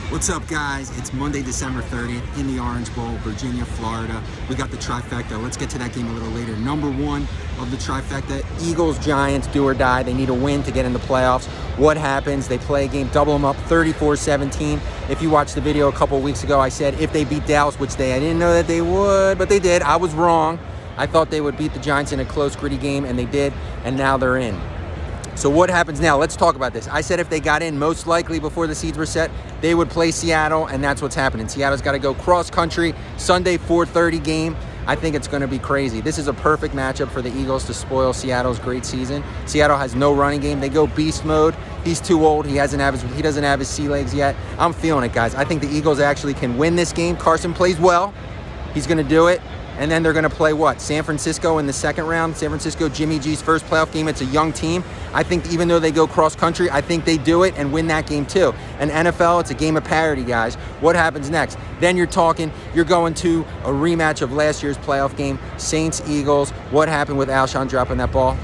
What's up, guys? It's Monday, December 30th in the Orange Bowl, Virginia, Florida. We got the trifecta. Let's get to that game a little later. Number one of the trifecta, Eagles, Giants, do or die. They need a win to get in the playoffs. What happens? They play a game, double them up 34-17. If you watched the video a couple weeks ago, I said if they beat Dallas, I didn't know that they would, but they did. I was wrong. I thought they would beat the Giants in a close, gritty game, and they did, and now they're in. So what happens now? Let's talk about this. I said if they got in, most likely before the seeds were set, they would play Seattle, and that's what's happening. Seattle's got to go cross-country, Sunday 4:30 game. I think it's going to be crazy. This is a perfect matchup for the Eagles to spoil Seattle's great season. Seattle has no running game. They go beast mode. He's too old. He doesn't have his sea legs yet. I'm feeling it, guys. I think the Eagles actually can win this game. Carson plays well. He's going to do it. And then they're going to play what? San Francisco in the second round. San Francisco, Jimmy G's first playoff game. It's a young team. I think even though they go cross-country, I think they do it and win that game too. And NFL, it's a game of parity, guys. What happens next? Then you're going to a rematch of last year's playoff game, Saints-Eagles. What happened with Alshon dropping that ball?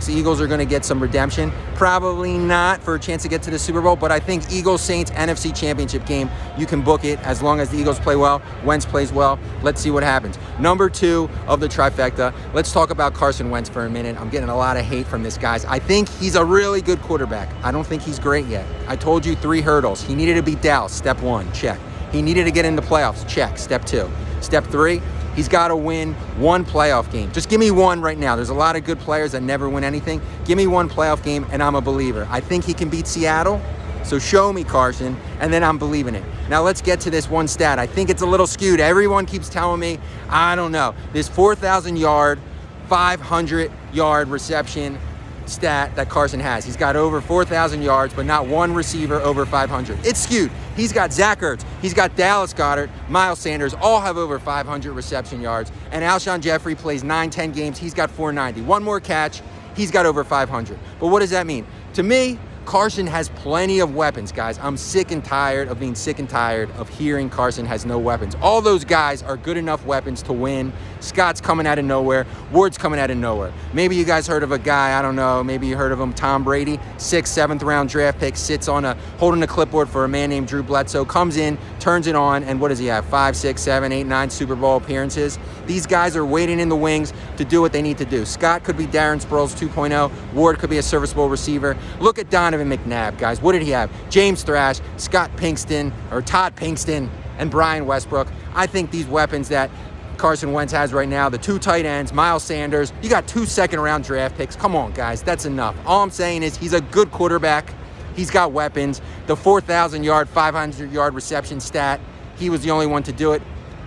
Eagles are going to get some redemption. Probably not for a chance to get to the Super Bowl, but I think Eagles-Saints NFC Championship game, you can book it as long as the Eagles play well, Wentz plays well. Let's see what happens. Number two of the trifecta, let's talk about Carson Wentz for a minute. I'm getting a lot of hate from this, guys. I think he's a really good quarterback. I don't think he's great yet. I told you 3 hurdles. He needed to beat Dallas, step 1, check. He needed to get in the playoffs, check, step 2. Step 3, he's got to win 1 playoff game. Just give me 1 right now. There's a lot of good players that never win anything. Give me 1 playoff game, and I'm a believer. I think he can beat Seattle, so show me, Carson, and then I'm believing it. Now let's get to this one stat. I think it's a little skewed. Everyone keeps telling me, I don't know, this 4,000-yard, 500-yard reception stat that Carson has. He's got over 4,000 yards, but not one receiver over 500. It's skewed. He's got Zach Ertz. He's got Dallas Goedert, Miles Sanders, all have over 500 reception yards. And Alshon Jeffrey plays 9-10 games. He's got 490. One more catch. He's got over 500. But what does that mean? To me, Carson has plenty of weapons, guys. I'm sick and tired of being sick and tired of hearing Carson has no weapons. All those guys are good enough weapons to win. Scott's coming out of nowhere. Ward's coming out of nowhere. Maybe you guys heard of a guy, I don't know, maybe you heard of him, Tom Brady, 6th, 7th round draft pick, sits holding a clipboard for a man named Drew Bledsoe, comes in, turns it on, and what does he have? 5, 6, 7, 8, 9 Super Bowl appearances. These guys are waiting in the wings to do what they need to do. Scott could be Darren Sproles 2.0. Ward could be a serviceable receiver. Look at Donovan McNabb, guys. What did he have? James Thrash, Todd Pinkston, and Brian Westbrook. I think these weapons that Carson Wentz has right now, the 2 tight ends, Miles Sanders, you got 2 second-round draft picks. Come on, guys, that's enough. All I'm saying is he's a good quarterback. He's got weapons. The 4,000-yard, 500-yard reception stat, he was the only one to do it.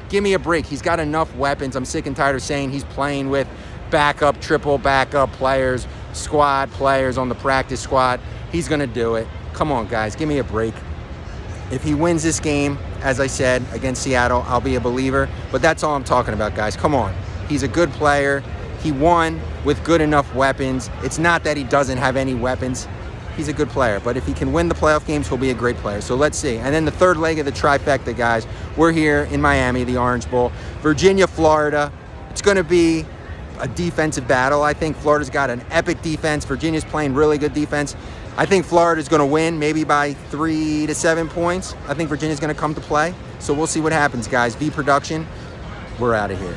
Give me a break. He's got enough weapons. I'm sick and tired of saying he's playing with backup, triple backup players, squad players on the practice squad. He's going to do it. Come on, guys, give me a break. If he wins this game, as I said, against Seattle, I'll be a believer. But that's all I'm talking about, guys. Come on. He's a good player. He won with good enough weapons. It's not that he doesn't have any weapons. He's a good player. But if he can win the playoff games, he'll be a great player. So let's see. And then the third leg of the trifecta, guys. We're here in Miami, the Orange Bowl. Virginia, Florida. It's going to be a defensive battle. I think Florida's got an epic defense. Virginia's playing really good defense. I think Florida's going to win, maybe by 3 to 7 points. I think Virginia's going to come to play. So we'll see what happens, guys. V Production, we're out of here.